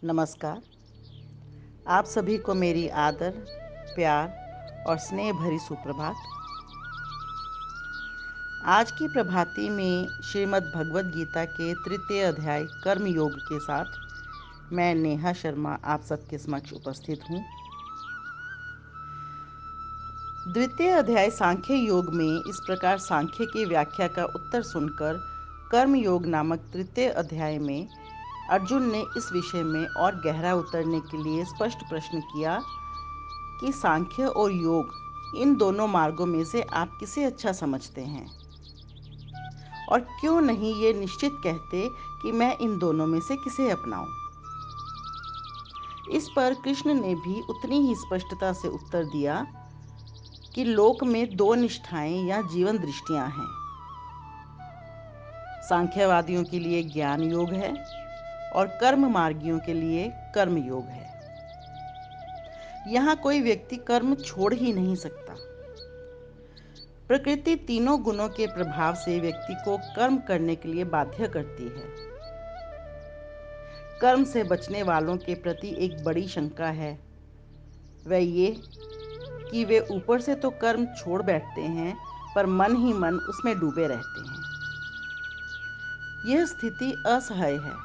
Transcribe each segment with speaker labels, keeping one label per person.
Speaker 1: नमस्कार। आप सभी को मेरी आदर, प्यार और स्नेह भरी सुप्रभात। आज की प्रभाती में श्रीमद् भगवद गीता के तृतीय अध्याय कर्म योग के साथ मैं नेहा शर्मा आप सबके समक्ष उपस्थित हूँ। द्वितीय अध्याय सांख्य योग में इस प्रकार सांख्य की व्याख्या का उत्तर सुनकर कर्म योग नामक तृतीय अध्याय में अर्जुन ने इस विषय में और गहरा उतरने के लिए स्पष्ट प्रश्न किया कि सांख्य और योग इन दोनों मार्गों में से आप किसे अच्छा समझते हैं, और क्यों नहीं ये निश्चित कहते कि मैं इन दोनों में से किसे अपनाऊं। इस पर कृष्ण ने भी उतनी ही स्पष्टता से उत्तर दिया कि लोक में दो निष्ठाएं या जीवन दृष्टियां हैं। सांख्यवादियों के लिए ज्ञान योग है और कर्म मार्गियों के लिए कर्म योग है। यहाँ कोई व्यक्ति कर्म छोड़ ही नहीं सकता। प्रकृति तीनों गुणों के प्रभाव से व्यक्ति को कर्म करने के लिए बाध्य करती है। कर्म से बचने वालों के प्रति एक बड़ी शंका है, वह ये कि वे ऊपर से तो कर्म छोड़ बैठते हैं पर मन ही मन उसमें डूबे रहते हैं। यह स्थिति असह्य है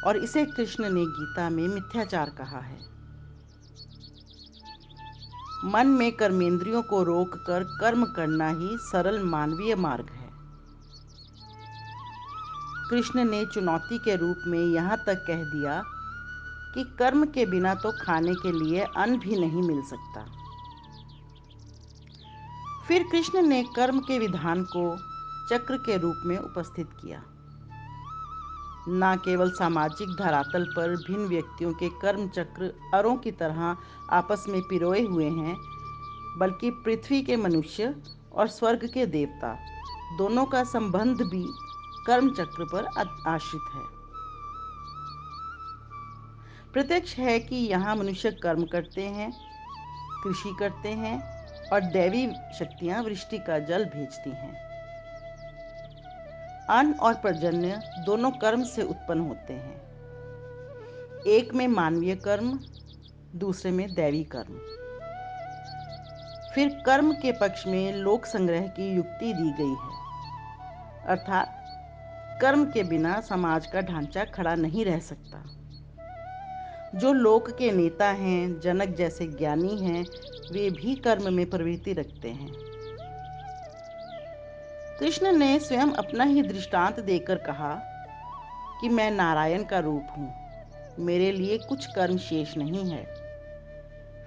Speaker 1: और इसे कृष्ण ने गीता में मिथ्याचार कहा है। मन में कर्मेंद्रियों को रोककर कर्म करना ही सरल मानवीय मार्ग है। कृष्ण ने चुनौती के रूप में यहाँ तक कह दिया कि कर्म के बिना तो खाने के लिए अन्न भी नहीं मिल सकता। फिर कृष्ण ने कर्म के विधान को चक्र के रूप में उपस्थित किया। न केवल सामाजिक धरातल पर भिन्न व्यक्तियों के कर्म चक्र अरों की तरह आपस में पिरोए हुए हैं, बल्कि पृथ्वी के मनुष्य और स्वर्ग के देवता दोनों का संबंध भी कर्म चक्र पर आश्रित है। प्रत्यक्ष है कि यहाँ मनुष्य कर्म करते हैं, कृषि करते हैं और दैवी शक्तियाँ वृष्टि का जल भेजती हैं। अन्न और पर्जन्य दोनों कर्म से उत्पन्न होते हैं, एक में मानवीय कर्म, दूसरे में दैवी कर्म। फिर कर्म के पक्ष में लोक संग्रह की युक्ति दी गई है, अर्थात कर्म के बिना समाज का ढांचा खड़ा नहीं रह सकता। जो लोक के नेता हैं, जनक जैसे ज्ञानी हैं, वे भी कर्म में प्रवृत्ति रखते हैं। कृष्ण ने स्वयं अपना ही दृष्टांत देकर कहा कि मैं नारायण का रूप हूँ, मेरे लिए कुछ कर्म शेष नहीं है।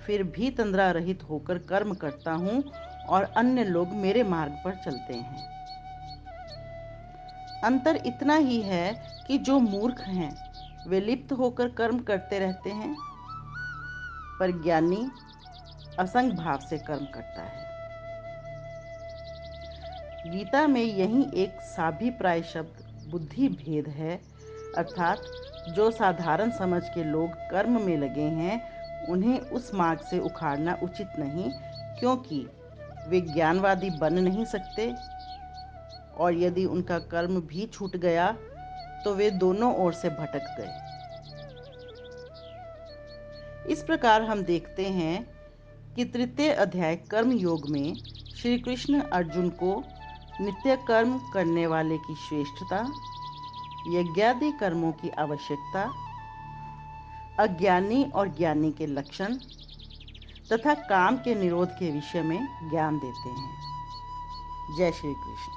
Speaker 1: फिर भी तंद्रा रहित होकर कर्म करता हूँ और अन्य लोग मेरे मार्ग पर चलते हैं। अंतर इतना ही है कि जो मूर्ख हैं वे लिप्त होकर कर्म करते रहते हैं, पर ज्ञानी असंग भाव से कर्म करता है। गीता में यही एक साभिप्राय शब्द बुद्धि भेद है, अर्थात जो साधारण समझ के लोग कर्म में लगे हैं उन्हें उस मार्ग से उखाड़ना उचित नहीं, क्योंकि वे ज्ञानवादी बन नहीं सकते, और यदि उनका कर्म भी छूट गया तो वे दोनों ओर से भटक गए। इस प्रकार हम देखते हैं कि तृतीय अध्याय कर्म योग में श्री कृष्ण अर्जुन को नित्य कर्म करने वाले की श्रेष्ठता, यज्ञादि कर्मों की आवश्यकता, अज्ञानी और ज्ञानी के लक्षण तथा काम के निरोध के विषय में ज्ञान देते हैं। जय श्री कृष्ण।